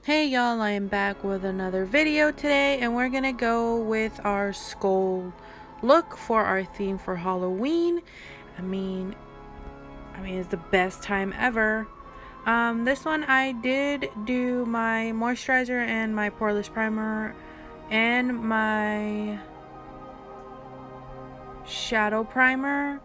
Hey y'all, I am back with another video today, and we're gonna go with our skull look for our theme for Halloween. I mean it's the best time ever. This one I did do my moisturizer and my poreless primer and my shadow primer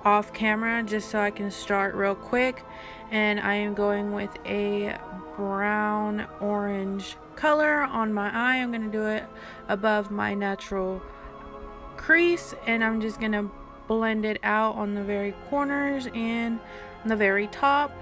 off camera just so I can start real quick, and I am going with a brown orange color on my eye. I'm going to do it above my natural crease, and I'm just going to blend it out on the very corners and on the very top.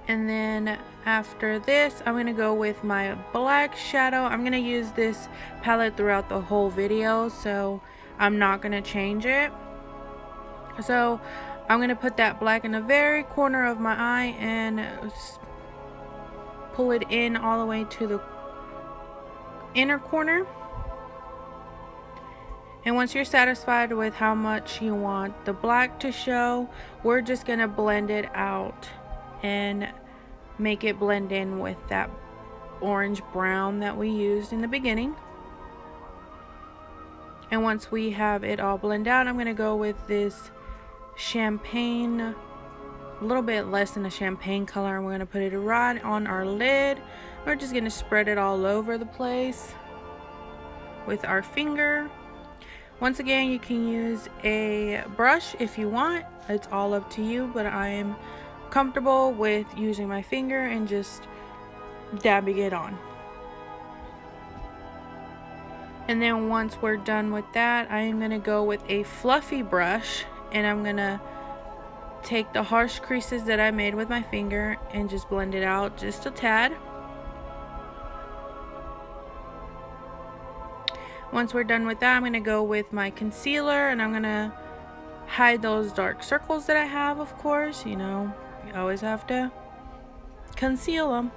And then after this, I'm going to go with my black shadow. I'm going to use this palette throughout the whole video, so I'm not going to change it. So I'm going to put that black in the very corner of my eye and pull it in all the way to the inner corner. And once you're satisfied with how much you want the black to show, we're just going to blend it out and make it blend in with that orange brown that we used in the beginning. And once we have it all blended out, I'm going to go with this champagne, a little bit less than a champagne color, and we're going to put it right on our lid. We're just going to spread it all over the place with our finger. Once again, you can use a brush if you want, it's all up to you, but I am comfortable with using my finger and just dabbing it on. And then once we're done with that, I am going to go with a fluffy brush, and I'm going to take the harsh creases that I made with my finger and just blend it out just a tad. Once we're done with that, I'm going to go with my concealer, and I'm going to hide those dark circles that I have, of course. You know, you always have to conceal them.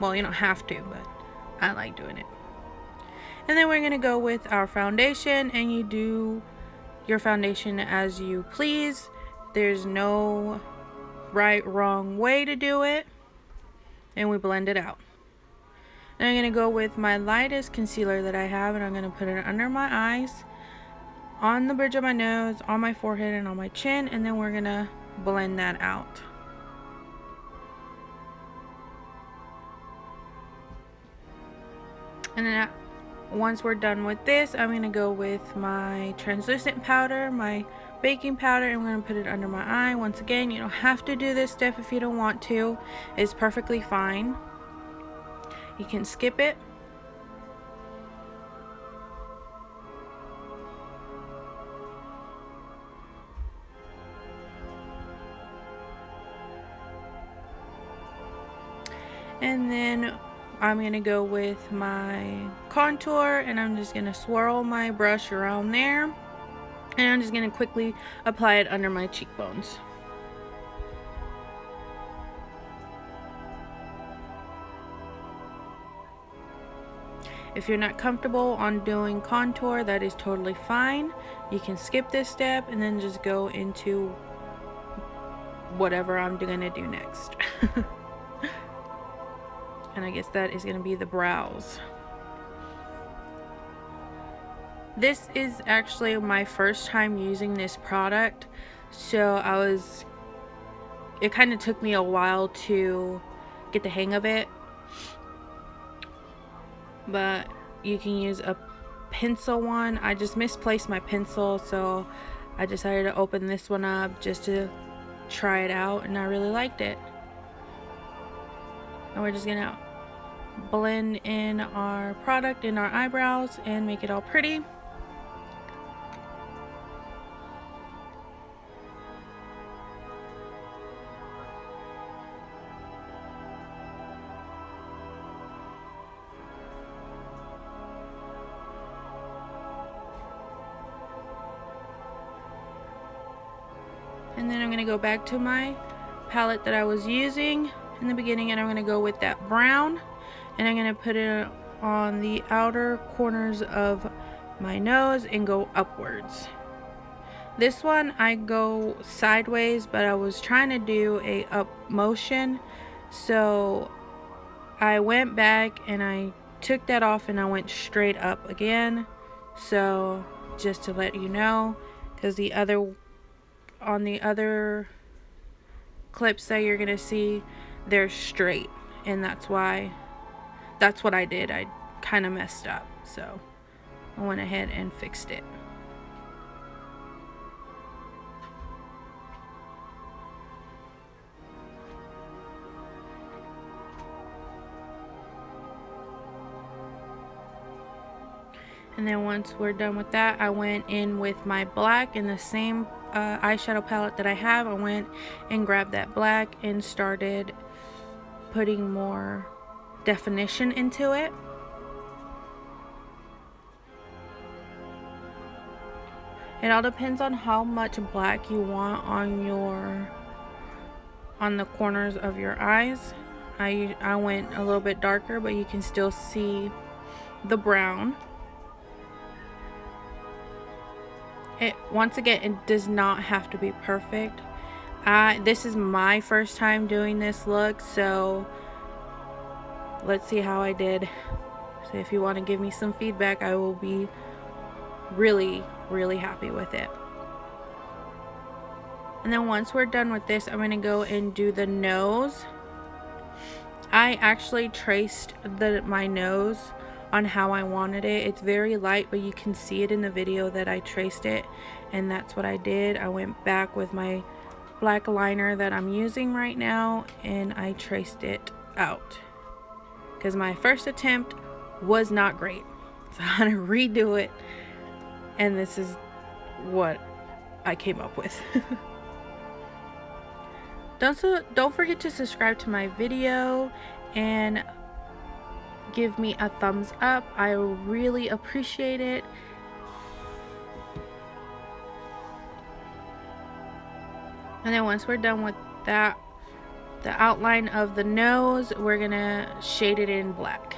Well, you don't have to, but I like doing it. And then we're going to go with our foundation, and you do your foundation as you please. There's no right, wrong way to do it. And we blend it out. And I'm going to go with my lightest concealer that I have, and I'm going to put it under my eyes, on the bridge of my nose, on my forehead, and on my chin. And then we're going to blend that out. And then once we're done with this, I'm going to go with my translucent powder, my baking powder, and we're going to put it under my eye. Once again, you don't have to do this step if you don't want to. It's perfectly fine. You can skip it. And then I'm going to go with my contour, and I'm just going to swirl my brush around there, and I'm just going to quickly apply it under my cheekbones. If you're not comfortable on doing contour, that is totally fine. You can skip this step and then just go into whatever I'm going to do next. And I guess that is going to be the brows. This is actually my first time using this product, so it kind of took me a while to get the hang of it. But you can use a pencil one. I just misplaced my pencil, so I decided to open this one up just to try it out, and I really liked it. And we're just gonna blend in our product in our eyebrows and make it all pretty. And then I'm going to go back to my palette that I was using in the beginning, and I'm going to go with that brown, and I'm going to put it on the outer corners of my nose and go upwards. This one I go sideways, but I was trying to do a up motion, so I went back and I took that off and I went straight up again. So just to let you know, because on the other clips that you're gonna see, they're straight, and that's what I did. I kind of messed up, so I went ahead and fixed it. And then once we're done with that, I went in with my black in the same eyeshadow palette that I have. I went and grabbed that black and started putting more definition into it. It all depends on how much black you want on the corners of your eyes. I went a little bit darker, but you can still see the brown. Once again, it does not have to be perfect. This is my first time doing this look, so let's see how I did. So if you want to give me some feedback, I will be really, really happy with it. And then once we're done with this, I'm going to go and do the nose. I actually traced my nose on how I wanted it. It's very light, but you can see it in the video that I traced it, and that's what I did. I went back with my black liner that I'm using right now and I traced it out, because my first attempt was not great, so I'm gonna redo it, and this is what I came up with. Don't forget to subscribe to my video and give me a thumbs up. I really appreciate it. And then once we're done with that, the outline of the nose, we're gonna shade it in black.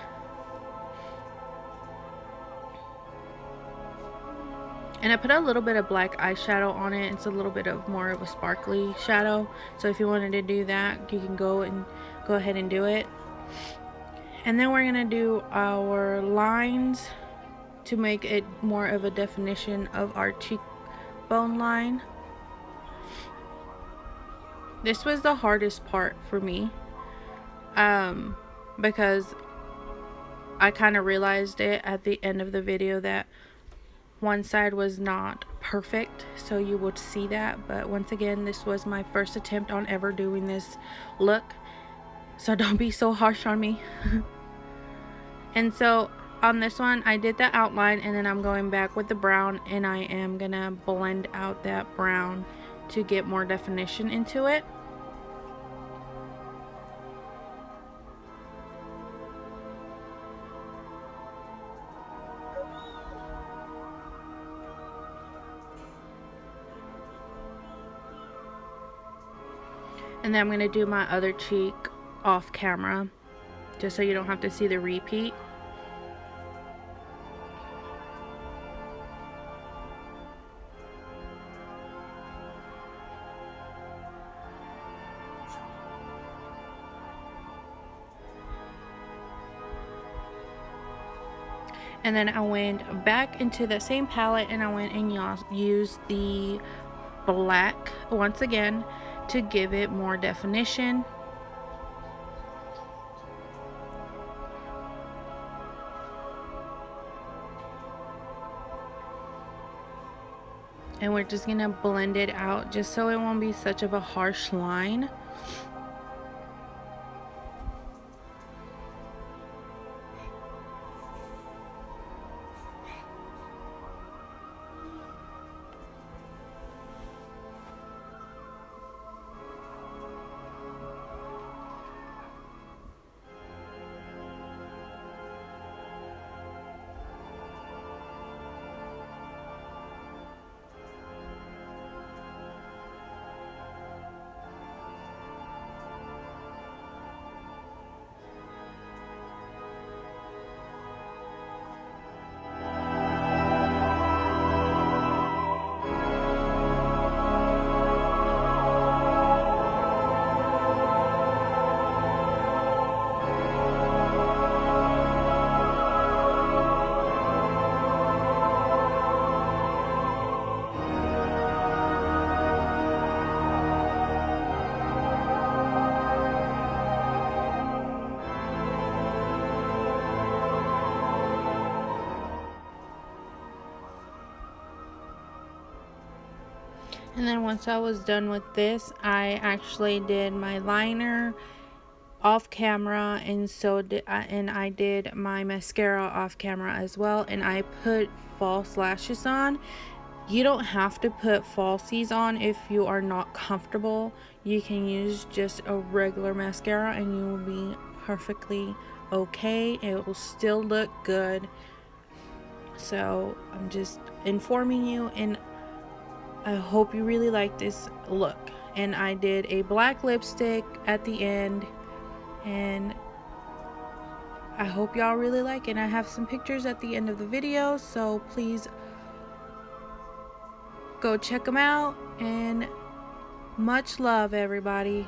And I put a little bit of black eyeshadow on it. It's a little bit of more of a sparkly shadow, so if you wanted to do that, you can go ahead and do it. And then we're gonna do our lines to make it more of a definition of our cheekbone line. This was the hardest part for me, because I kind of realized it at the end of the video that one side was not perfect, so you would see that. But once again, this was my first attempt on ever doing this look, so don't be so harsh on me. And so on this one, I did the outline, and then I'm going back with the brown, and I am gonna blend out that brown to get more definition into it. And then I'm going to do my other cheek off camera, just so you don't have to see the repeat. And then I went back into the same palette and I went and used the black once again to give it more definition. And we're just gonna blend it out just so it won't be such of a harsh line. And then once I was done with this, I actually did my liner off camera, and I did my mascara off camera as well, and I put false lashes on. You don't have to put falsies on if you are not comfortable. You can use just a regular mascara and you will be perfectly okay. It will still look good. So I'm just informing you, and I hope you really like this look. And I did a black lipstick at the end, and I hope y'all really like it. I have some pictures at the end of the video, so please go check them out, and much love, everybody.